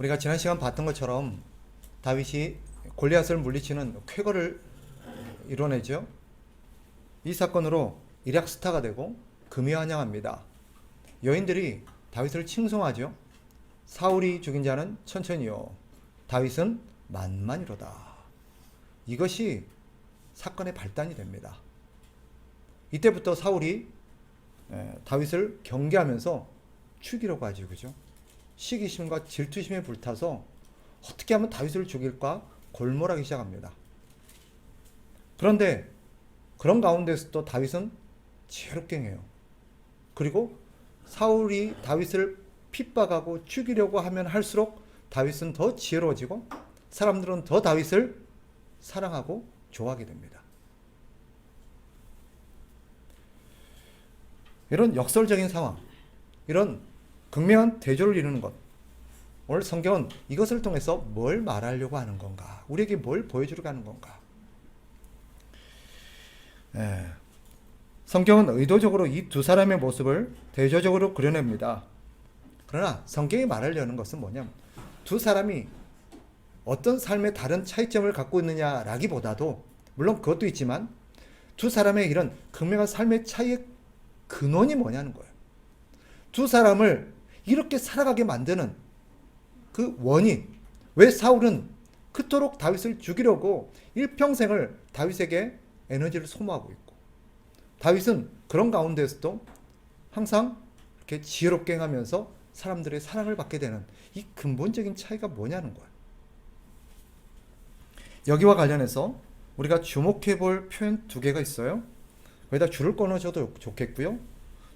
우리가 지난 시간 봤던 것처럼 다윗이 골리앗을 물리치는 쾌거를 이뤄내죠. 이 사건으로 일약 스타가 되고 금이환영합니다. 여인들이 다윗을 칭송하죠. 사울이 죽인 자는 천천히요, 다윗은 만만이로다. 이것이 사건의 발단이 됩니다. 이때부터 사울이 다윗을 경계하면서 죽이려고 하죠. 그죠? 시기심과 질투심에 불타서 어떻게 하면 다윗을 죽일까 골몰하기 시작합니다. 그런데 그런 가운데서도 다윗은 지혜롭게 행해요. 그리고 사울이 다윗을 핍박하고 죽이려고 하면 할수록 다윗은 더 지혜로워지고 사람들은 더 다윗을 사랑하고 좋아하게 됩니다. 이런 역설적인 상황, 이런 극명한 대조를 이루는 것, 오늘 성경은 이것을 통해서 뭘 말하려고 하는 건가? 우리에게 뭘 보여주려고 하는 건가? 성경은 의도적으로 이 두 사람의 모습을 대조적으로 그려냅니다. 그러나 성경이 말하려는 것은 뭐냐면 두 사람이 어떤 삶의 다른 차이점을 갖고 있느냐라기보다도, 물론 그것도 있지만 두 사람의 이런 극명한 삶의 차이의 근원이 뭐냐는 거예요. 두 사람을 이렇게 살아가게 만드는 그 원인, 왜 사울은 그토록 다윗을 죽이려고 일평생을 다윗에게 에너지를 소모하고 있고, 다윗은 그런 가운데서도 항상 이렇게 지혜롭게 행하면서 사람들의 사랑을 받게 되는 이 근본적인 차이가 뭐냐는 거예요. 여기와 관련해서 우리가 주목해 볼 표현 두 개가 있어요. 거기다 줄을 끊어줘도 좋겠고요.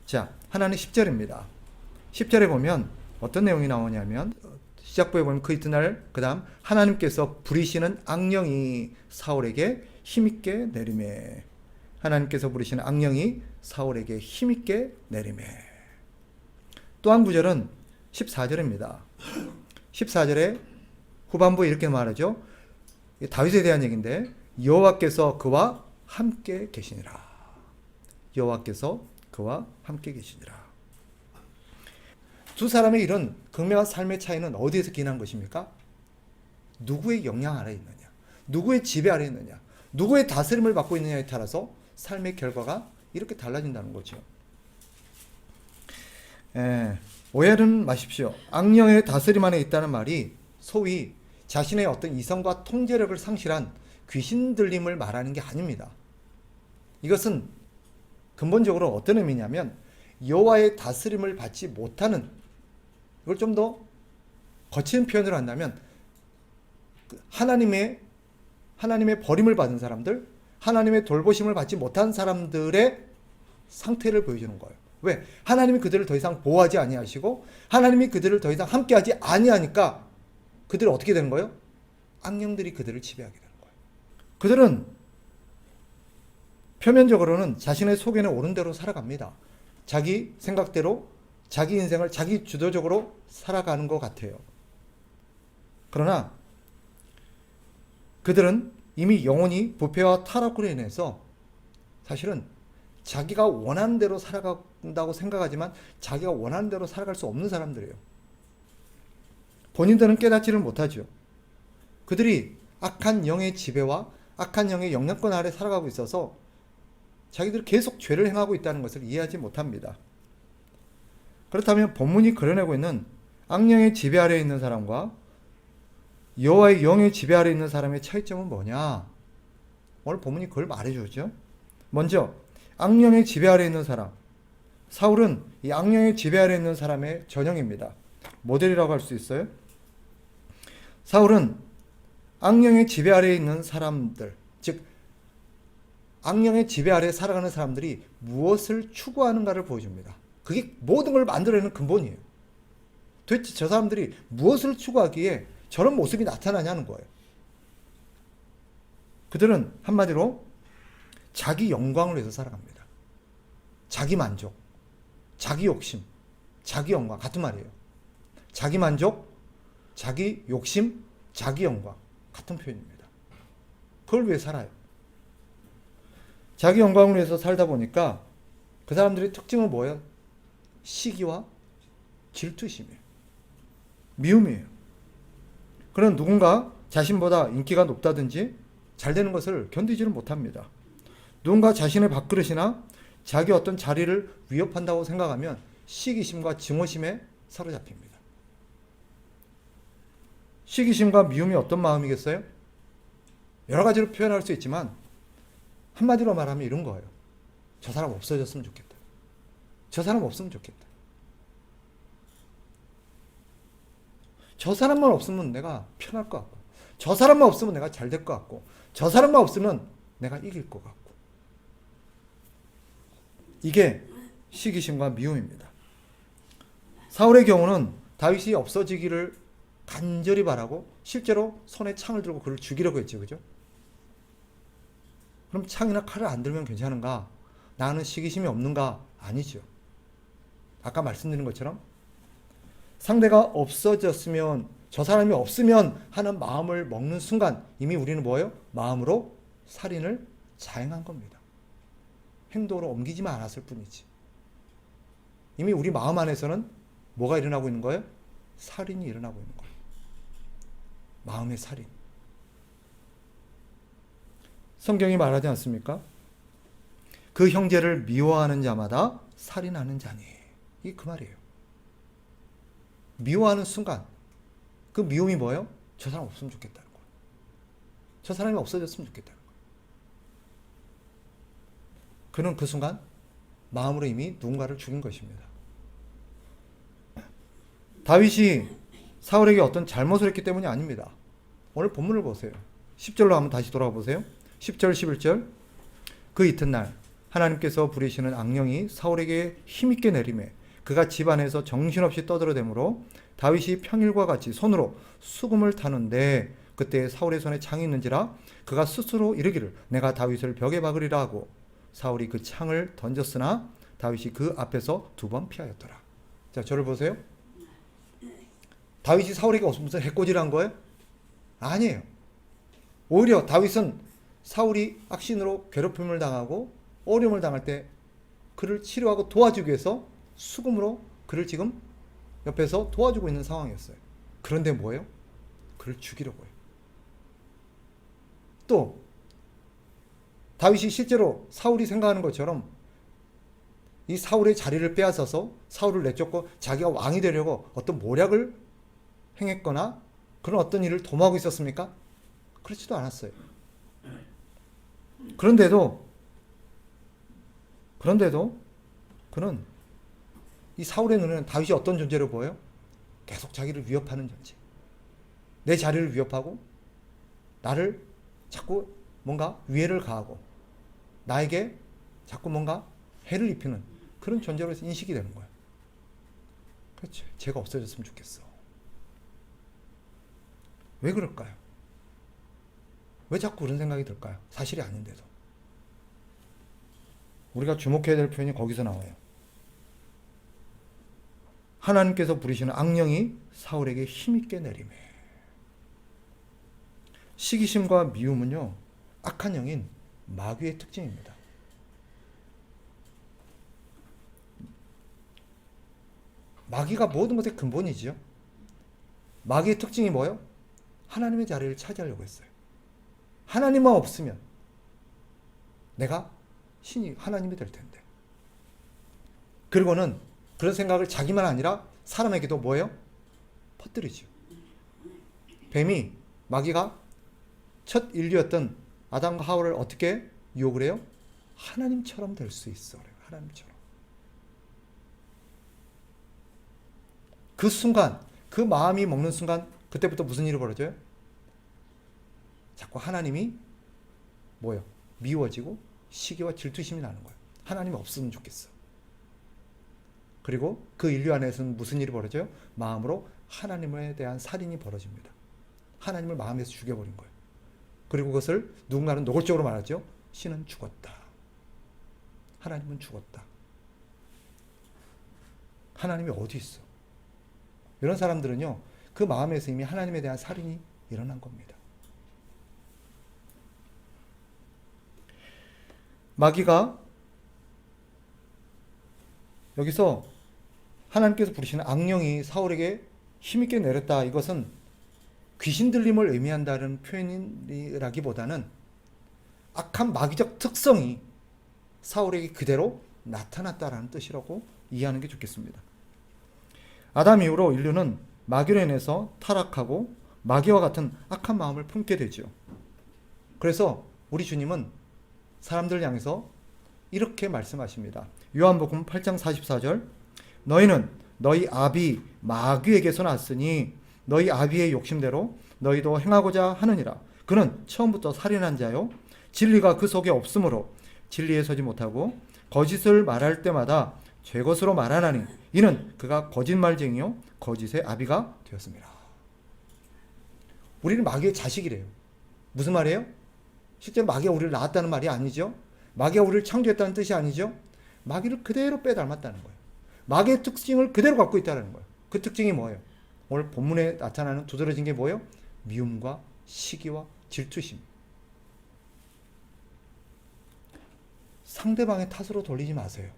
자, 하나는 10절입니다. 10절에 보면 어떤 내용이 나오냐면, 시작부에 보면 그 이튿날 그 다음 하나님께서 부리시는 악령이 사울에게 힘있게 내리매. 하나님께서 부리시는 악령이 사울에게 힘있게 내리매. 또 한 구절은 14절입니다. 14절에 후반부에 이렇게 말하죠. 다윗에 대한 얘기인데, 여호와께서 그와 함께 계시니라. 여호와께서 그와 함께 계시니라. 두 사람의 이런 극명한 삶의 차이는 어디에서 기인한 것입니까? 누구의 영향 아래 있느냐, 누구의 지배 아래 있느냐, 누구의 다스림을 받고 있느냐에 따라서 삶의 결과가 이렇게 달라진다는 거죠. 오해는 마십시오. 악령의 다스림 안에 있다는 말이 소위 자신의 어떤 이성과 통제력을 상실한 귀신 들림을 말하는 게 아닙니다. 이것은 근본적으로 어떤 의미냐면 여호와의 다스림을 받지 못하는, 이걸 좀 더 거친 표현으로 한다면 하나님의 버림을 받은 사람들, 하나님의 돌보심을 받지 못한 사람들의 상태를 보여주는 거예요. 왜? 하나님이 그들을 더 이상 보호하지 아니하시고 하나님이 그들을 더 이상 함께하지 아니하니까 그들은 어떻게 되는 거예요? 악령들이 그들을 지배하게 되는 거예요. 그들은 표면적으로는 자신의 속에는 옳은 대로 살아갑니다. 자기 생각대로 자기 인생을 자기 주도적으로 살아가는 것 같아요. 그러나 그들은 이미 영혼이 부패와 타락으로 인해서 사실은 자기가 원하는 대로 살아간다고 생각하지만 자기가 원하는 대로 살아갈 수 없는 사람들이에요. 본인들은 깨닫지를 못하죠. 그들이 악한 영의 지배와 악한 영의 영향권 아래 살아가고 있어서 자기들이 계속 죄를 행하고 있다는 것을 이해하지 못합니다. 그렇다면 본문이 그려내고 있는 악령의 지배 아래에 있는 사람과 여호와의 영의 지배 아래에 있는 사람의 차이점은 뭐냐? 오늘 본문이 그걸 말해주죠. 먼저 악령의 지배 아래에 있는 사람, 사울은 이 악령의 지배 아래에 있는 사람의 전형입니다. 모델이라고 할 수 있어요. 사울은 악령의 지배 아래에 있는 사람들, 즉 악령의 지배 아래에 살아가는 사람들이 무엇을 추구하는가를 보여줍니다. 그게 모든 걸 만들어내는 근본이에요. 도대체 저 사람들이 무엇을 추구하기에 저런 모습이 나타나냐는 거예요. 그들은 한마디로 자기 영광을 위해서 살아갑니다. 자기 만족, 자기 욕심, 자기 영광, 같은 말이에요. 자기 만족, 자기 욕심, 자기 영광, 같은 표현입니다. 그걸 위해 살아요. 자기 영광을 위해서 살다 보니까 그 사람들의 특징은 뭐예요? 시기와 질투심이에요. 미움이에요. 그는 누군가 자신보다 인기가 높다든지 잘 되는 것을 견디지를 못합니다. 누군가 자신의 밥그릇이나 자기 어떤 자리를 위협한다고 생각하면 시기심과 증오심에 사로잡힙니다. 시기심과 미움이 어떤 마음이겠어요? 여러 가지로 표현할 수 있지만 한마디로 말하면 이런 거예요. 저 사람 없어졌으면 좋겠다. 저 사람 없으면 좋겠다. 저 사람만 없으면 내가 편할 것 같고, 저 사람만 없으면 내가 잘 될 것 같고, 저 사람만 없으면 내가 이길 것 같고. 이게 시기심과 미움입니다. 사울의 경우는 다윗이 없어지기를 간절히 바라고 실제로 손에 창을 들고 그를 죽이려고 했죠. 그죠? 그럼 창이나 칼을 안 들면 괜찮은가? 나는 시기심이 없는가? 아니죠. 아까 말씀드린 것처럼 상대가 없어졌으면, 저 사람이 없으면 하는 마음을 먹는 순간 이미 우리는 뭐예요? 마음으로 살인을 자행한 겁니다. 행동으로 옮기지만 않았을 뿐이지. 이미 우리 마음 안에서는 뭐가 일어나고 있는 거예요? 살인이 일어나고 있는 거예요. 마음의 살인. 성경이 말하지 않습니까? 그 형제를 미워하는 자마다 살인하는 자니. 이게 그 말이에요. 미워하는 순간 그 미움이 뭐예요? 저 사람 없으면 좋겠다는 거예요. 저 사람이 없어졌으면 좋겠다는 거예요. 그는 그 순간 마음으로 이미 누군가를 죽인 것입니다. 다윗이 사울에게 어떤 잘못을 했기 때문이 아닙니다. 오늘 본문을 보세요. 10절로 한번 다시 돌아가 보세요. 10절 11절. 그 이튿날 하나님께서 부리시는 악령이 사울에게 힘있게 내리매 그가 집 안에서 정신없이 떠들어대므로 다윗이 평일과 같이 손으로 수금을 타는데 그때 사울의 손에 창이 있는지라 그가 스스로 이르기를 내가 다윗을 벽에 박으리라 하고 사울이 그 창을 던졌으나 다윗이 그 앞에서 2번 피하였더라. 자, 저를 보세요. 다윗이 사울에게 무슨 해코지를 한 거예요? 아니에요. 오히려 다윗은 사울이 악신으로 괴롭힘을 당하고 어려움을 당할 때 그를 치료하고 도와주기 위해서 수금으로 그를 지금 옆에서 도와주고 있는 상황이었어요. 그런데 뭐예요? 그를 죽이려고 해요. 또 다윗이 실제로 사울이 생각하는 것처럼 이 사울의 자리를 빼앗아서 사울을 내쫓고 자기가 왕이 되려고 어떤 모략을 행했거나 그런 어떤 일을 도모하고 있었습니까? 그렇지도 않았어요. 그런데도 그는 이 사울의 눈에는 다윗이 어떤 존재로 보여요? 계속 자기를 위협하는 존재. 내 자리를 위협하고 나를 자꾸 뭔가 위해를 가하고 나에게 자꾸 뭔가 해를 입히는 그런 존재로 인식이 되는 거예요. 그렇죠. 제가 없어졌으면 좋겠어. 왜 그럴까요? 왜 자꾸 그런 생각이 들까요? 사실이 아닌데도. 우리가 주목해야 될 표현이 거기서 나와요. 하나님께서 부리시는 악령이 사울에게 힘있게 내리매. 시기심과 미움은요, 악한 영인 마귀의 특징입니다. 마귀가 모든 것의 근본이지요. 마귀의 특징이 뭐예요? 하나님의 자리를 차지하려고 했어요. 하나님만 없으면 내가 신이 하나님이 될 텐데. 그리고는 그런 생각을 자기만 아니라 사람에게도 뭐예요? 퍼뜨리죠. 뱀이, 마귀가 첫 인류였던 아담과 하와를 어떻게 유혹을 해요? 하나님처럼 될 수 있어. 하나님처럼. 그 순간, 그 마음이 먹는 순간 그때부터 무슨 일이 벌어져요? 자꾸 하나님이 뭐예요? 미워지고 시기와 질투심이 나는 거예요. 하나님이 없으면 좋겠어. 그리고 그 인류 안에서는 무슨 일이 벌어져요? 마음으로 하나님에 대한 살인이 벌어집니다. 하나님을 마음에서 죽여버린 거예요. 그리고 그것을 누군가는 노골적으로 말하죠. 신은 죽었다. 하나님은 죽었다. 하나님이 어디 있어? 이런 사람들은요, 그 마음에서 이미 하나님에 대한 살인이 일어난 겁니다. 마귀가 여기서 하나님께서 부르시는 악령이 사울에게 힘있게 내렸다. 이것은 귀신 들림을 의미한다는 표현이라기보다는 악한 마귀적 특성이 사울에게 그대로 나타났다라는 뜻이라고 이해하는 게 좋겠습니다. 아담 이후로 인류는 마귀로 인해서 타락하고 마귀와 같은 악한 마음을 품게 되죠. 그래서 우리 주님은 사람들 향해서 이렇게 말씀하십니다. 요한복음 8장 44절, 너희는 너희 아비 마귀에게서 났으니 너희 아비의 욕심대로 너희도 행하고자 하느니라. 그는 처음부터 살인한 자요 진리가 그 속에 없으므로 진리에 서지 못하고 거짓을 말할 때마다 죄것으로 말하나니 이는 그가 거짓말쟁이요 거짓의 아비가 되었습니다. 우리는 마귀의 자식이래요. 무슨 말이에요? 실제 마귀가 우리를 낳았다는 말이 아니죠. 마귀가 우리를 창조했다는 뜻이 아니죠. 마귀를 그대로 빼닮았다는 거예요. 마귀의 특징을 그대로 갖고 있다는 거예요. 그 특징이 뭐예요? 오늘 본문에 나타나는 두드러진 게 뭐예요? 미움과 시기와 질투심. 상대방의 탓으로 돌리지 마세요.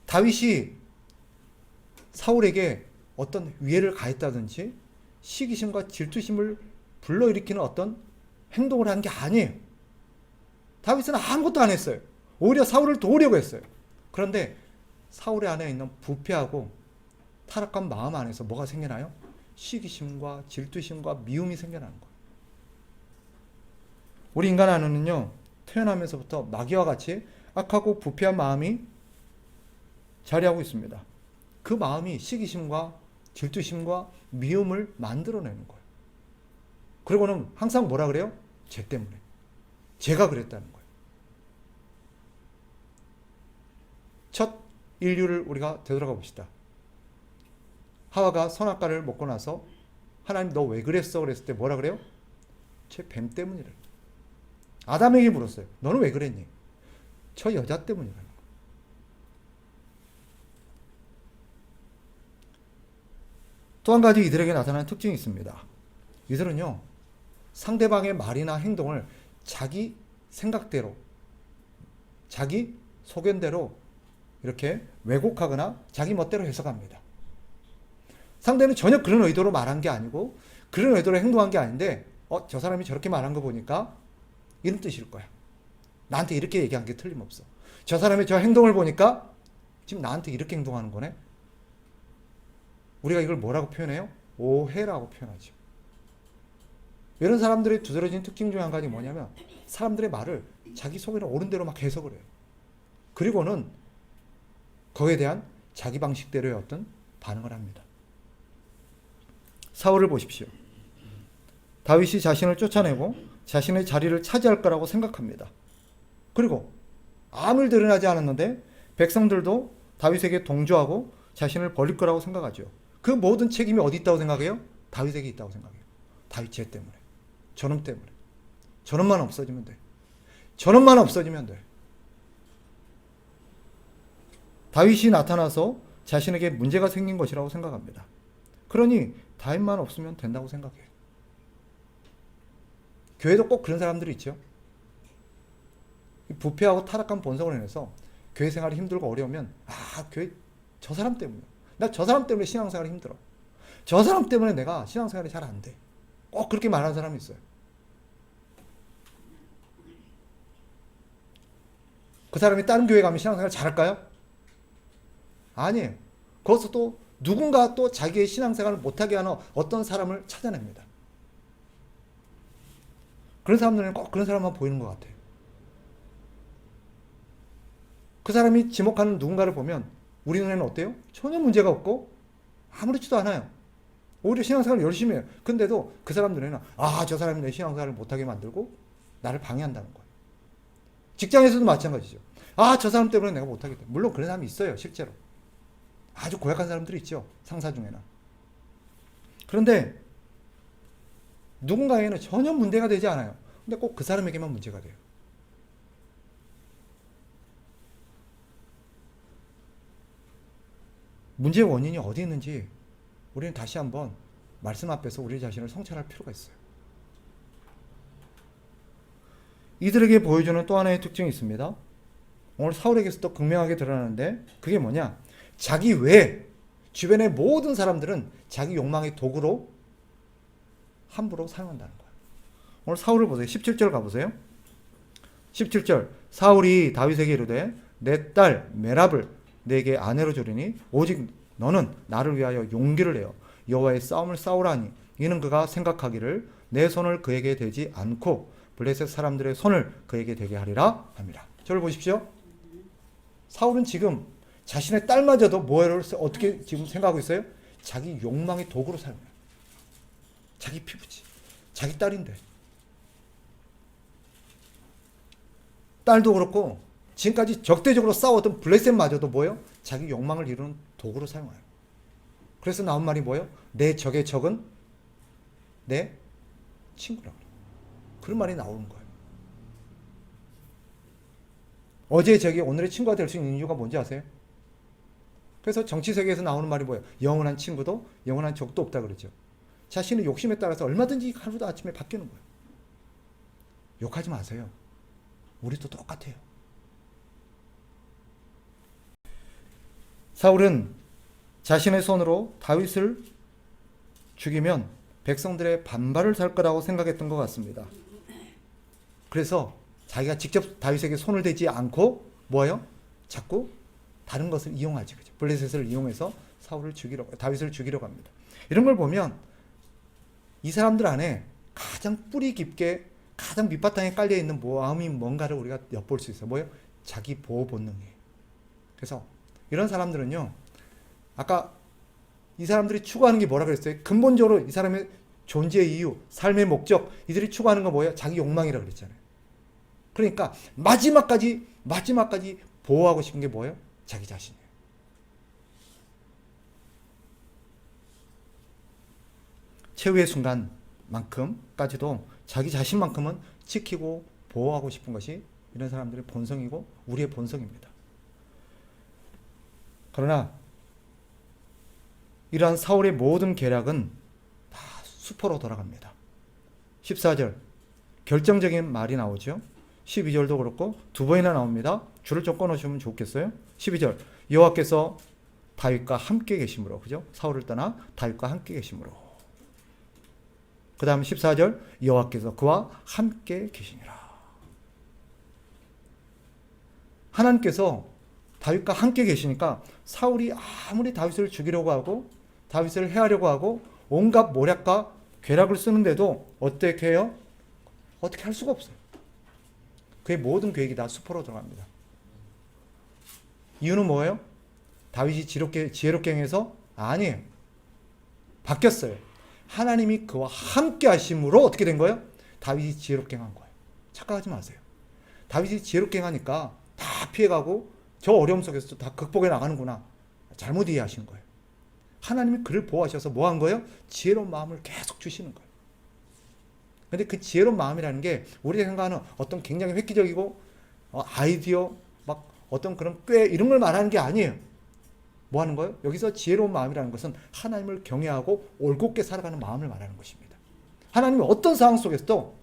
다윗이 사울에게 어떤 위해를 가했다든지 시기심과 질투심을 불러일으키는 어떤 행동을 한 게 아니에요. 다윗은 아무것도 안 했어요. 오히려 사울을 도우려고 했어요. 그런데 사울의 안에 있는 부패하고 타락한 마음 안에서 뭐가 생겨나요? 시기심과 질투심과 미움이 생겨나는 거예요. 우리 인간 안에는요, 태어나면서부터 마귀와 같이 악하고 부패한 마음이 자리하고 있습니다. 그 마음이 시기심과 질투심과 미움을 만들어내는 거예요. 그리고는 항상 뭐라 그래요? 쟤 때문에. 제가 그랬다는 거예요. 첫 인류를 우리가 되돌아가 봅시다. 하와가 선악과를 먹고 나서 하나님 너 왜 그랬어? 그랬을 때 뭐라 그래요? 쟤 뱀 때문이래. 아담에게 물었어요. 너는 왜 그랬니? 저 여자 때문이라는 거예요. 또 한 가지 이들에게 나타나는 특징이 있습니다. 이들은요, 상대방의 말이나 행동을 자기 생각대로, 자기 소견대로 이렇게 왜곡하거나 자기 멋대로 해석합니다. 상대는 전혀 그런 의도로 말한 게 아니고 그런 의도로 행동한 게 아닌데 저 사람이 저렇게 말한 거 보니까 이런 뜻일 거야. 나한테 이렇게 얘기한 게 틀림없어. 저 사람의 저 행동을 보니까 지금 나한테 이렇게 행동하는 거네. 우리가 이걸 뭐라고 표현해요? 오해라고 표현하죠. 이런 사람들의 두드러진 특징 중에 한 가지 뭐냐면 사람들의 말을 자기 속에는 옳은 대로 막 해석을 해요. 그리고는 거기에 대한 자기 방식대로의 어떤 반응을 합니다. 사울을 보십시오. 다윗이 자신을 쫓아내고 자신의 자리를 차지할 거라고 생각합니다. 그리고 아무 일도 일어나지 않았는데 백성들도 다윗에게 동조하고 자신을 버릴 거라고 생각하죠. 그 모든 책임이 어디 있다고 생각해요? 다윗에게 있다고 생각해요. 다윗 쟤 때문에. 저놈 때문에. 저놈만 없어지면 돼. 저놈만 없어지면 돼. 다윗이 나타나서 자신에게 문제가 생긴 것이라고 생각합니다. 그러니 다윗만 없으면 된다고 생각해요. 교회도 꼭 그런 사람들이 있죠. 부패하고 타락한 본성을 인해서 교회 생활이 힘들고 어려우면 교회 저 사람 때문에. 나 저 사람 때문에 신앙생활이 힘들어. 저 사람 때문에 내가 신앙생활이 잘 안 돼. 꼭 그렇게 말하는 사람이 있어요. 그 사람이 다른 교회 가면 신앙생활 잘할까요? 아니에요. 거기서 또 누군가 또 자기의 신앙생활을 못하게 하는 어떤 사람을 찾아냅니다. 그런 사람들은 꼭 그런 사람만 보이는 것 같아요. 그 사람이 지목하는 누군가를 보면 우리 눈에는 어때요? 전혀 문제가 없고 아무렇지도 않아요. 오히려 신앙생활을 열심히 해요. 근데도 그 사람 눈에는 저 사람이 내 신앙생활을 못하게 만들고 나를 방해한다는 거예요. 직장에서도 마찬가지죠. 저 사람 때문에 내가 못하게 돼. 물론 그런 사람이 있어요. 실제로. 아주 고약한 사람들이 있죠. 상사 중에는. 그런데 누군가에게는 전혀 문제가 되지 않아요. 근데 꼭 그 사람에게만 문제가 돼요. 문제의 원인이 어디 있는지 우리는 다시 한번 말씀 앞에서 우리 자신을 성찰할 필요가 있어요. 이들에게 보여주는 또 하나의 특징이 있습니다. 오늘 사울에게서 또 극명하게 드러나는데 그게 뭐냐? 자기 외에 주변의 모든 사람들은 자기 욕망의 도구로 함부로 사용한다는 거예요. 오늘 사울을 보세요. 17절 가보세요. 17절 사울이 다윗에게 이르되 내 딸 메랍을 내게 아내로 주리니 오직 너는 나를 위하여 용기를 내어 여호와의 싸움을 싸우라니 이는 그가 생각하기를 내 손을 그에게 대지 않고 블레셋 사람들의 손을 그에게 대게 하리라 합니다. 저를 보십시오. 사울은 지금 자신의 딸마저도 뭐를 어떻게 지금 생각하고 있어요? 자기 욕망의 도구로 사용해요. 자기 피부지. 자기 딸인데. 딸도 그렇고 지금까지 적대적으로 싸웠던 블레셋마저도 뭐예요? 자기 욕망을 이루는 도구로 사용해요. 그래서 나온 말이 뭐예요? 내 적의 적은 내 친구라고. 그런 말이 나오는 거예요. 어제의 적이 오늘의 친구가 될 수 있는 이유가 뭔지 아세요? 그래서 정치 세계에서 나오는 말이 뭐예요? 영원한 친구도 영원한 적도 없다 그러죠. 자신의 욕심에 따라서 얼마든지 하루도 아침에 바뀌는 거예요. 욕하지 마세요. 우리도 똑같아요. 사울은 자신의 손으로 다윗을 죽이면 백성들의 반발을 살 거라고 생각했던 것 같습니다. 그래서 자기가 직접 다윗에게 손을 대지 않고 뭐예요? 자꾸 다른 것을 이용하지. 그죠? 블레셋을 이용해서 다윗을 죽이려고 합니다. 이런 걸 보면 이 사람들 안에 가장 뿌리 깊게 가장 밑바탕에 깔려 있는 마음이 뭔가를 우리가 엿볼 수 있어요. 뭐예요? 자기 보호 본능이에요. 그래서 이런 사람들은요, 아까 이 사람들이 추구하는 게 뭐라 그랬어요? 근본적으로 이 사람의 존재의 이유, 삶의 목적, 이들이 추구하는 건 뭐예요? 자기 욕망이라 그랬잖아요. 그러니까 마지막까지 보호하고 싶은 게 뭐예요? 자기 자신이에요. 최후의 순간만큼까지도 자기 자신만큼은 지키고 보호하고 싶은 것이 이런 사람들의 본성이고 우리의 본성입니다. 그러나 이러한 사울의 모든 계략은 다 수포로 돌아갑니다. 14절 결정적인 말이 나오죠. 12절도 그렇고 두 번이나 나옵니다. 줄을 좀 꺼놓으시면 좋겠어요. 12절 여호와께서 다윗과 함께 계심으로, 그죠? 사울을 떠나 다윗과 함께 계심으로. 그 다음 14절 여호와께서 그와 함께 계시니라. 하나님께서 다윗과 함께 계시니까 사울이 아무리 다윗을 죽이려고 하고 다윗을 해하려고 하고 온갖 모략과 괴략을 쓰는데도 어떻게 해요? 어떻게 할 수가 없어요. 그의 모든 계획이 다 수포로 들어갑니다. 이유는 뭐예요? 다윗이 지혜롭게 행해서? 아니에요. 바뀌었어요. 하나님이 그와 함께 하심으로 어떻게 된 거예요? 다윗이 지혜롭게 행한 거예요. 착각하지 마세요. 다윗이 지혜롭게 행하니까 다 피해가고 저 어려움 속에서 다 극복해 나가는구나. 잘못 이해하신 거예요. 하나님이 그를 보호하셔서 뭐 한 거예요? 지혜로운 마음을 계속 주시는 거예요. 근데 그 지혜로운 마음이라는 게 우리가 생각하는 어떤 굉장히 획기적이고 아이디어 막 어떤 그런 꽤 이런 걸 말하는 게 아니에요. 뭐 하는 거예요? 여기서 지혜로운 마음이라는 것은 하나님을 경외하고 올곧게 살아가는 마음을 말하는 것입니다. 하나님이 어떤 상황 속에서도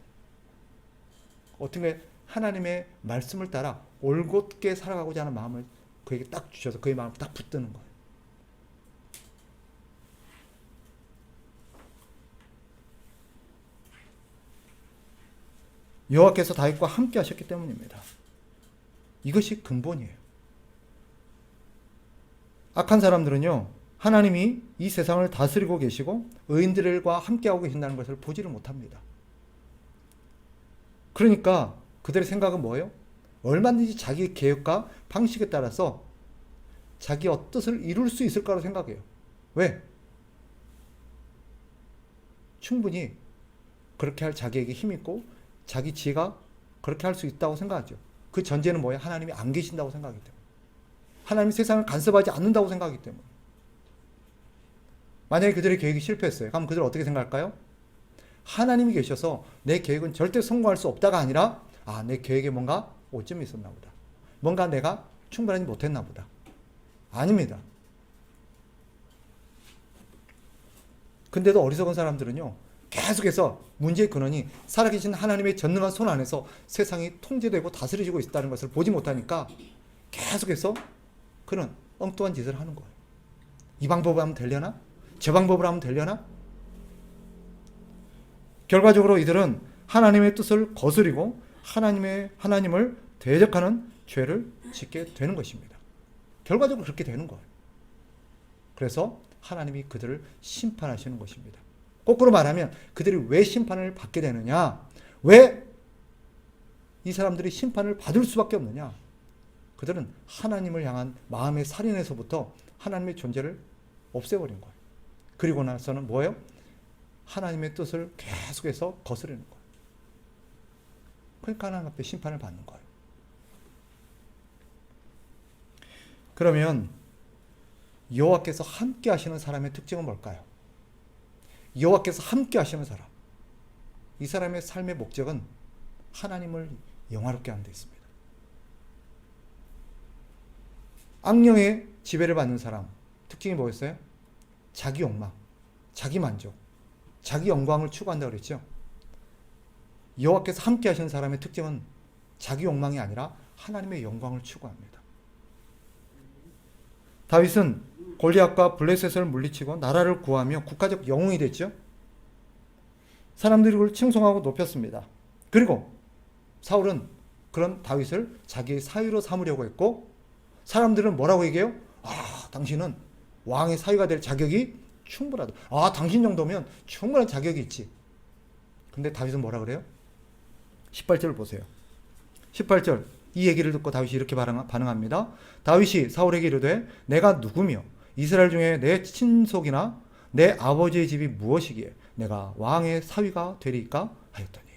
어떻게 하나님의 말씀을 따라 올곧게 살아가고자 하는 마음을 그에게 딱 주셔서 그의 마음을 딱 붙드는 거예요. 여호와께서 다윗과 함께 하셨기 때문입니다. 이것이 근본이에요. 악한 사람들은요, 하나님이 이 세상을 다스리고 계시고 의인들과 함께하고 계신다는 것을 보지를 못합니다. 그러니까 그들의 생각은 뭐예요? 얼마든지 자기 계획과 방식에 따라서 자기의 뜻을 이룰 수 있을 거라고 생각해요. 왜? 충분히 그렇게 할 자기에게 힘이 있고 자기 지혜가 그렇게 할 수 있다고 생각하죠. 그 전제는 뭐예요? 하나님이 안 계신다고 생각하기 때문에. 하나님이 세상을 간섭하지 않는다고 생각하기 때문에. 만약에 그들의 계획이 실패했어요. 그럼 그들은 어떻게 생각할까요? 하나님이 계셔서 내 계획은 절대 성공할 수 없다가 아니라 내 계획에 뭔가 오점이 있었나 보다. 뭔가 내가 충분하지 못했나 보다. 아닙니다. 근데도 어리석은 사람들은요, 계속해서 문제의 근원이 살아계신 하나님의 전능한 손 안에서 세상이 통제되고 다스려지고 있다는 것을 보지 못하니까 계속해서 그는 엉뚱한 짓을 하는 거예요. 이 방법으로 하면 되려나? 저 방법으로 하면 되려나? 결과적으로 이들은 하나님의 뜻을 거스리고 하나님을 대적하는 죄를 짓게 되는 것입니다. 결과적으로 그렇게 되는 거예요. 그래서 하나님이 그들을 심판하시는 것입니다. 거꾸로 말하면 그들이 왜 심판을 받게 되느냐? 왜 이 사람들이 심판을 받을 수밖에 없느냐? 그들은 하나님을 향한 마음의 살인에서부터 하나님의 존재를 없애버린 거예요. 그리고 나서는 뭐예요? 하나님의 뜻을 계속해서 거스르는 거예요. 그러니까 하나님 앞에 심판을 받는 거예요. 그러면 여호와께서 함께 하시는 사람의 특징은 뭘까요? 여호와께서 함께 하시는 사람. 이 사람의 삶의 목적은 하나님을 영화롭게 하는 데 있습니다. 악령의 지배를 받는 사람 특징이 뭐였어요? 자기 욕망, 자기 만족, 자기 영광을 추구한다고 그랬죠. 여호와께서 함께 하시는 사람의 특징은 자기 욕망이 아니라 하나님의 영광을 추구합니다. 다윗은 골리앗과 블레셋을 물리치고 나라를 구하며 국가적 영웅이 됐죠. 사람들이 그를 칭송하고 높였습니다. 그리고 사울은 그런 다윗을 자기의 사위로 삼으려고 했고, 사람들은 뭐라고 얘기해요? 당신은 왕의 사위가 될 자격이 충분하다. 당신 정도면 충분한 자격이 있지. 근데 다윗은 뭐라 그래요? 18절 보세요. 18절 이 얘기를 듣고 다윗이 이렇게 반응합니다. 다윗이 사울에게 이르되 내가 누구며 이스라엘 중에 내 친속이나 내 아버지의 집이 무엇이기에 내가 왕의 사위가 되리까 하였더니.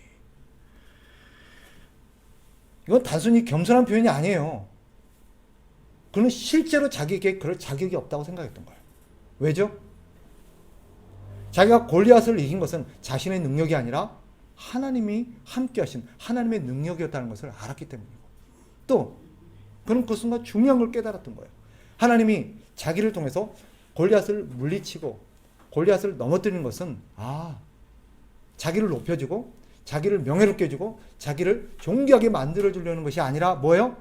이건 단순히 겸손한 표현이 아니에요. 그는 실제로 자기에게 그럴 자격이 없다고 생각했던 거예요. 왜죠? 자기가 골리앗을 이긴 것은 자신의 능력이 아니라 하나님이 함께 하신 하나님의 능력이었다는 것을 알았기 때문이고, 또 그는 그 순간 중요한 걸 깨달았던 거예요. 하나님이 자기를 통해서 골리앗을 물리치고 골리앗을 넘어뜨리는 것은 자기를 높여주고 자기를 명예롭게 해주고 자기를 존귀하게 만들어주려는 것이 아니라 뭐예요?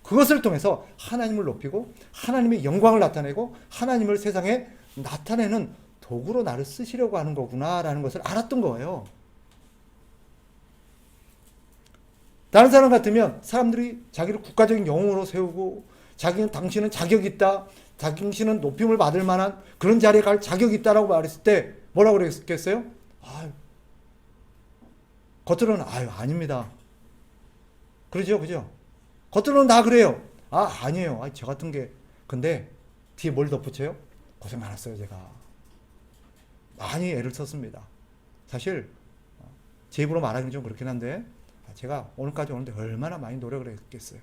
그것을 통해서 하나님을 높이고 하나님의 영광을 나타내고 하나님을 세상에 나타내는 도구로 나를 쓰시려고 하는 거구나라는 것을 알았던 거예요. 다른 사람 같으면 사람들이 자기를 국가적인 영웅으로 세우고 당신은 자격이 있다, 당신은 높임을 받을 만한 그런 자리에 갈 자격이 있다라고 말했을 때 뭐라고 그랬겠어요? 겉으로는 아닙니다. 그러죠, 그죠? 겉으로는 다 그래요. 아니에요. 저 같은 게. 근데 뒤에 뭘 덧붙여요? 고생 많았어요, 제가. 많이 애를 썼습니다. 사실 제 입으로 말하기는 좀 그렇긴 한데 제가 오늘까지 오는데 얼마나 많이 노력을 했겠어요.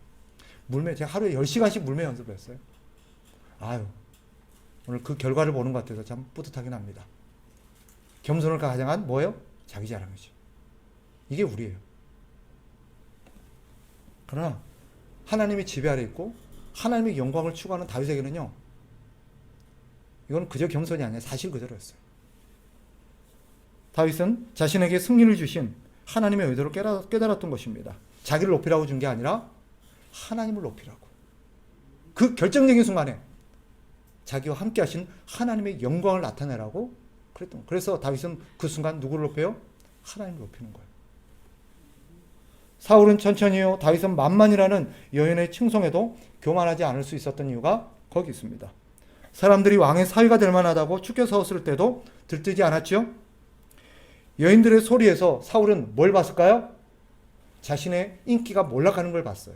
제가 하루에 10시간씩 물매 연습을 했어요. 오늘 그 결과를 보는 것 같아서 참 뿌듯하긴 합니다. 겸손을 가장한 뭐예요? 자기 자랑이죠. 이게 우리예요. 그러나 하나님의 지배 아래 있고 하나님의 영광을 추구하는 다윗에게는요, 이건 그저 겸손이 아니라 사실 그대로였어요. 다윗은 자신에게 승리를 주신 하나님의 의도를 깨달았던 것입니다. 자기를 높이라고 준 게 아니라 하나님을 높이라고. 그 결정적인 순간에 자기와 함께 하신 하나님의 영광을 나타내라고 그랬던 거예요. 그래서 다윗은 그 순간 누구를 높여요? 하나님을 높이는 거예요. 사울은 천천히요, 다윗은 만만이라는 여인의 칭송에도 교만하지 않을 수 있었던 이유가 거기 있습니다. 사람들이 왕의 사위가 될 만하다고 축켜 세웠을 때도 들뜨지 않았죠? 여인들의 소리에서 사울은 뭘 봤을까요? 자신의 인기가 몰락하는 걸 봤어요.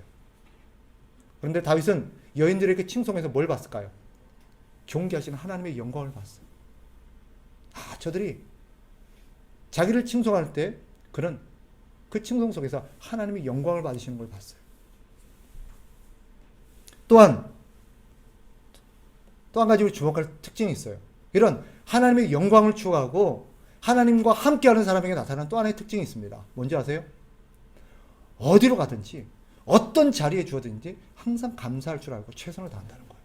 그런데 다윗은 여인들에게 칭송해서 뭘 봤을까요? 존귀하신 하나님의 영광을 봤어요. 저들이 자기를 칭송할 때 그는 그 칭송 속에서 하나님의 영광을 받으시는 걸 봤어요. 또한 또 한 가지로 주목할 특징이 있어요. 이런 하나님의 영광을 추구하고 하나님과 함께하는 사람에게 나타나는 또 하나의 특징이 있습니다. 뭔지 아세요? 어디로 가든지 어떤 자리에 주어든지 항상 감사할 줄 알고 최선을 다한다는 거예요.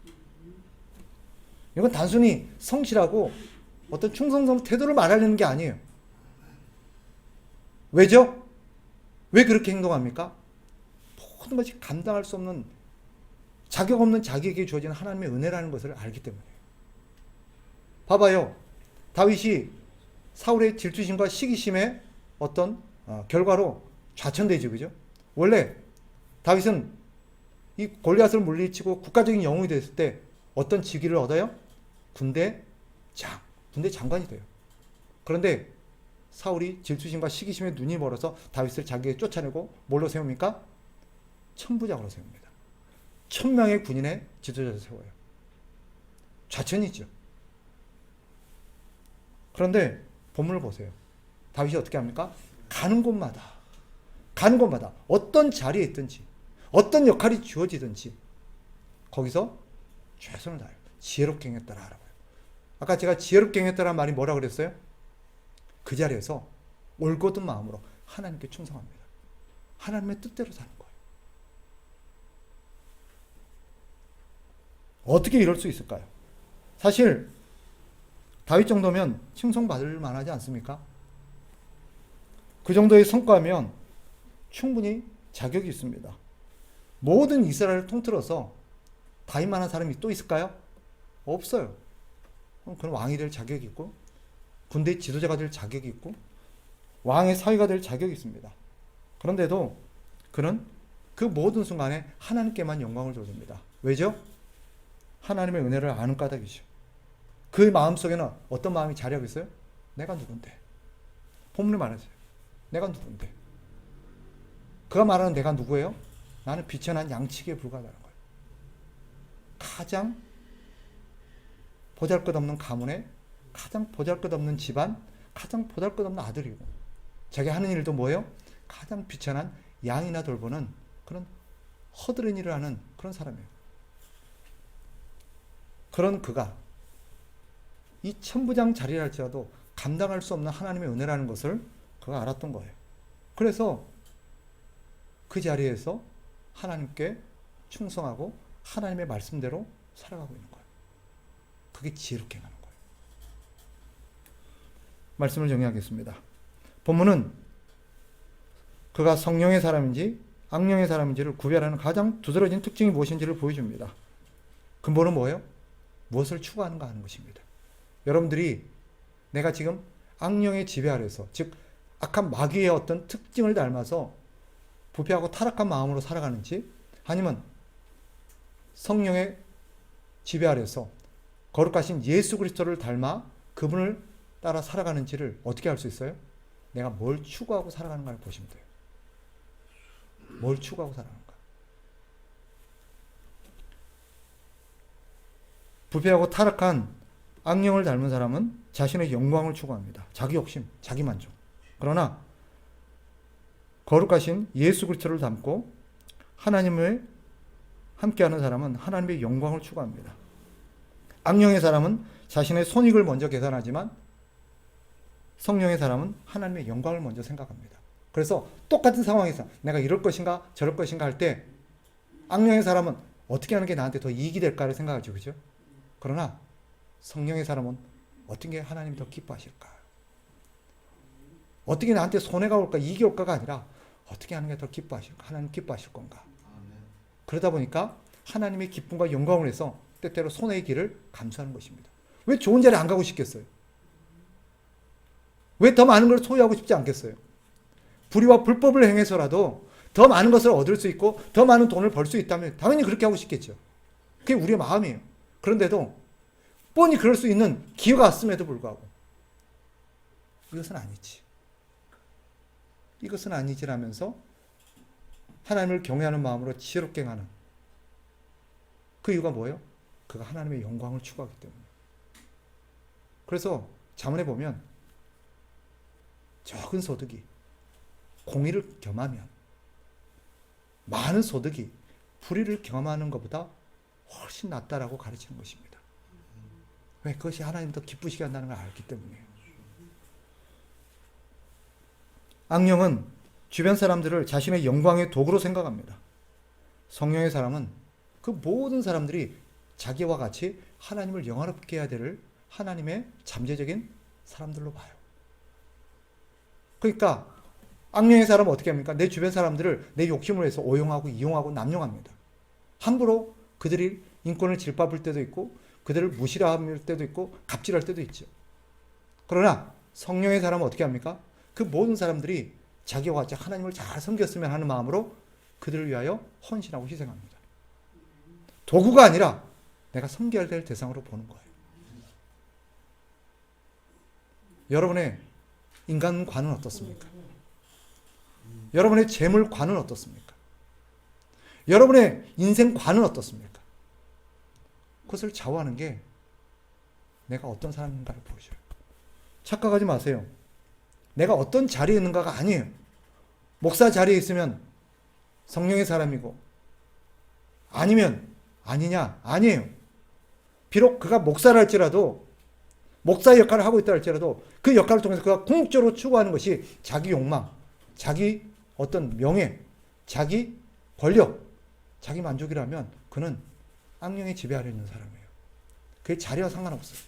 이건 단순히 성실하고 어떤 충성스러운 태도를 말하려는 게 아니에요. 왜죠? 왜 그렇게 행동합니까? 모든 것이 감당할 수 없는, 자격 없는 자기에게 주어진 하나님의 은혜라는 것을 알기 때문이에요. 봐봐요. 다윗이 사울의 질투심과 시기심의 어떤 결과로 좌천되죠. 그죠? 원래 다윗은 이 골리앗을 물리치고 국가적인 영웅이 됐을 때 어떤 직위를 얻어요? 군대 장관이 돼요. 그런데 사울이 질투심과 시기심에 눈이 멀어서 다윗을 자기에게 쫓아내고 뭘로 세웁니까? 천부장으로 세웁니다. 1000명의 군인의 지도자를 세워요. 좌천이죠. 그런데 본문을 보세요. 다윗이 어떻게 합니까? 가는 곳마다 어떤 자리에 있든지 어떤 역할이 주어지든지 거기서 최선을 다해요. 지혜롭게 행했다라 하라고요. 아까 제가 지혜롭게 행했다라는 말이 뭐라 그랬어요? 그 자리에서 올곧은 마음으로 하나님께 충성합니다. 하나님의 뜻대로 사는 거예요. 어떻게 이럴 수 있을까요? 사실 다윗 정도면 칭송받을 만하지 않습니까? 그 정도의 성과면 충분히 자격이 있습니다. 모든 이스라엘을 통틀어서 다윗만한 사람이 또 있을까요? 없어요. 그는 왕이 될 자격이 있고 군대 지도자가 될 자격이 있고 왕의 사위가 될 자격이 있습니다. 그런데도 그는 그 모든 순간에 하나님께만 영광을 돌립니다. 왜죠? 하나님의 은혜를 아는 까닭이죠. 그 마음속에는 어떤 마음이 자리하고 있어요? 내가 누군데? 본문에 말하세요. 내가 누군데? 그가 말하는 내가 누구예요? 나는 비천한 양치기에 불과하다는 거예요. 가장 보잘것없는 가문에 가장 보잘것없는 집안, 가장 보잘것없는 아들이고 자기 하는 일도 뭐예요? 가장 비천한 양이나 돌보는 그런 허드렛 일을 하는 그런 사람이에요. 그런 그가 이 천부장 자리를 할지라도 감당할 수 없는 하나님의 은혜라는 것을 그가 알았던 거예요. 그래서 그 자리에서 하나님께 충성하고 하나님의 말씀대로 살아가고 있는 거예요. 그게 지혜롭게 행하는 거예요. 말씀을 정리하겠습니다. 본문은 그가 성령의 사람인지 악령의 사람인지를 구별하는 가장 두드러진 특징이 무엇인지를 보여줍니다. 근본은 뭐예요? 무엇을 추구하는가 하는 것입니다. 여러분들이 내가 지금 악령의 지배 아래서, 즉 악한 마귀의 어떤 특징을 닮아서 부패하고 타락한 마음으로 살아가는지, 아니면 성령의 지배 아래서 거룩하신 예수 그리스도를 닮아 그분을 따라 살아가는지를 어떻게 알 수 있어요? 내가 뭘 추구하고 살아가는가를 보시면 돼요. 뭘 추구하고 살아가는가. 부패하고 타락한 악령을 닮은 사람은 자신의 영광을 추구합니다. 자기 욕심, 자기 만족. 그러나 거룩하신 예수 그리스도를 닮고 하나님을 함께하는 사람은 하나님의 영광을 추구합니다. 악령의 사람은 자신의 손익을 먼저 계산하지만 성령의 사람은 하나님의 영광을 먼저 생각합니다. 그래서 똑같은 상황에서 내가 이럴 것인가 저럴 것인가 할 때 악령의 사람은 어떻게 하는 게 나한테 더 이익이 될까를 생각하죠. 그죠? 그러나 성령의 사람은 어떻게 하나님이 더 기뻐하실까? 어떻게 나한테 손해가 올까 이익이 올까가 아니라 어떻게 하는 게 더 기뻐하실까? 하나님 기뻐하실 건가? 그러다 보니까 하나님의 기쁨과 영광을 해서 때때로 손해의 길을 감수하는 것입니다. 왜 좋은 자리에 안 가고 싶겠어요? 왜 더 많은 걸 소유하고 싶지 않겠어요? 불의와 불법을 행해서라도 더 많은 것을 얻을 수 있고 더 많은 돈을 벌 수 있다면 당연히 그렇게 하고 싶겠죠. 그게 우리의 마음이에요. 그런데도 뻔히 그럴 수 있는 기회가 왔음에도 불구하고 이것은 아니지. 이것은 아니지라면서 하나님을 경외하는 마음으로 지혜롭게 행하는 그 이유가 뭐예요? 그가 하나님의 영광을 추구하기 때문에. 그래서 자문에 보면 적은 소득이 공의를 겸하면 많은 소득이 불의를 경험하는 것보다 훨씬 낫다라고 가르치는 것입니다. 왜? 그것이 하나님 더 기쁘시게 한다는 걸 알기 때문이에요. 악령은 주변 사람들을 자신의 영광의 도구로 생각합니다. 성령의 사람은 그 모든 사람들이 자기와 같이 하나님을 영화롭게 해야 될 하나님의 잠재적인 사람들로 봐요. 그러니까 악령의 사람은 어떻게 합니까? 내 주변 사람들을 내 욕심을 위해서 오용하고 이용하고 남용합니다. 함부로 그들이 인권을 질밟을 때도 있고 그들을 무시할 때도 있고 갑질할 때도 있죠. 그러나 성령의 사람은 어떻게 합니까? 그 모든 사람들이 자기와 같이 하나님을 잘 섬겼으면 하는 마음으로 그들을 위하여 헌신하고 희생합니다. 도구가 아니라 내가 섬겨야 될 대상으로 보는 거예요. 여러분의 인간관은 어떻습니까? 여러분의 재물관은 어떻습니까? 여러분의 인생관은 어떻습니까? 그것을 좌우하는 게 내가 어떤 사람인가를 보여줘요. 착각하지 마세요. 내가 어떤 자리에 있는가가 아니에요. 목사 자리에 있으면 성령의 사람이고 아니면 아니냐? 아니에요. 비록 그가 목사를 할지라도 목사의 역할을 하고 있다 할지라도 그 역할을 통해서 그가 궁극적으로 추구하는 것이 자기 욕망, 자기 어떤 명예, 자기 권력, 자기 만족이라면 그는 악령의 지배 아래 있는 사람이에요. 그게 자리와 상관없어요.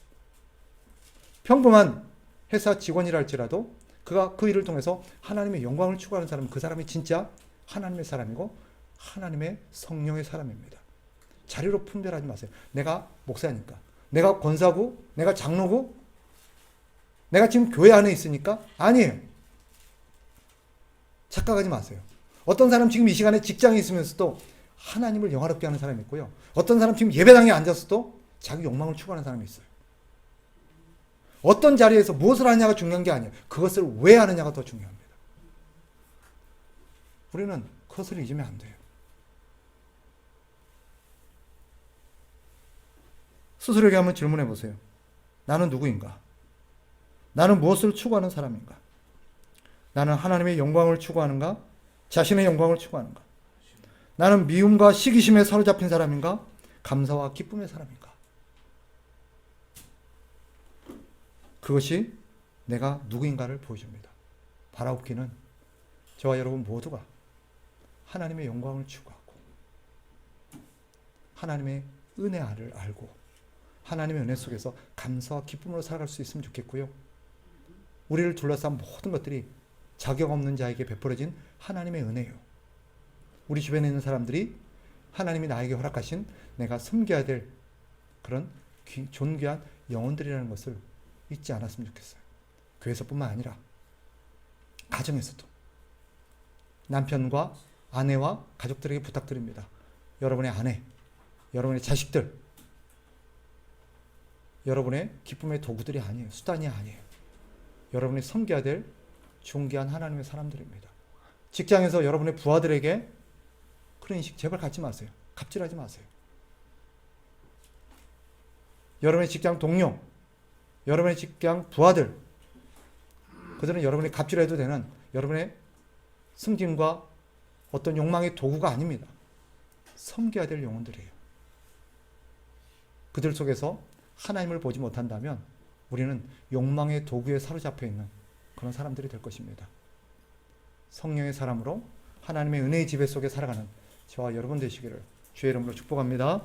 평범한 회사 직원이라 할지라도 그가 그 일을 통해서 하나님의 영광을 추구하는 사람은 그 사람이 진짜 하나님의 사람이고 하나님의 성령의 사람입니다. 자리로 분별하지 마세요. 내가 목사니까, 내가 권사고, 내가 장로고, 내가 지금 교회 안에 있으니까 아니에요. 착각하지 마세요. 어떤 사람 지금 이 시간에 직장에 있으면서도 하나님을 영화롭게 하는 사람이 있고요. 어떤 사람 지금 예배당에 앉아서도 자기 욕망을 추구하는 사람이 있어요. 어떤 자리에서 무엇을 하느냐가 중요한 게 아니에요. 그것을 왜 하느냐가 더 중요합니다. 우리는 그것을 잊으면 안 돼요. 스스로에게 한번 질문해 보세요. 나는 누구인가? 나는 무엇을 추구하는 사람인가? 나는 하나님의 영광을 추구하는가? 자신의 영광을 추구하는가? 나는 미움과 시기심에 사로잡힌 사람인가? 감사와 기쁨의 사람인가? 그것이 내가 누구인가를 보여줍니다. 바라옵기는 저와 여러분 모두가 하나님의 영광을 추구하고 하나님의 은혜를 알고 하나님의 은혜 속에서 감사와 기쁨으로 살아갈 수 있으면 좋겠고요. 우리를 둘러싼 모든 것들이 자격 없는 자에게 베풀어진 하나님의 은혜예요. 우리 주변에 있는 사람들이 하나님이 나에게 허락하신 내가 섬겨야 될 그런 존귀한 영혼들이라는 것을 잊지 않았으면 좋겠어요. 교회에서뿐만 아니라 가정에서도 남편과 아내와 가족들에게 부탁드립니다. 여러분의 아내, 여러분의 자식들, 여러분의 기쁨의 도구들이 아니에요. 수단이 아니에요. 여러분이 섬겨야 될 존귀한 하나님의 사람들입니다. 직장에서 여러분의 부하들에게 그런 인식 제발 갖지 마세요. 갑질하지 마세요. 여러분의 직장 동료, 여러분의 직장 부하들, 그들은 여러분이 갑질해도 되는 여러분의 승진과 어떤 욕망의 도구가 아닙니다. 섬겨야 될 영혼들이에요. 그들 속에서 하나님을 보지 못한다면 우리는 욕망의 도구에 사로잡혀 있는 그런 사람들이 될 것입니다. 성령의 사람으로 하나님의 은혜의 지배 속에 살아가는 저와 여러분 되시기를 주의 이름으로 축복합니다.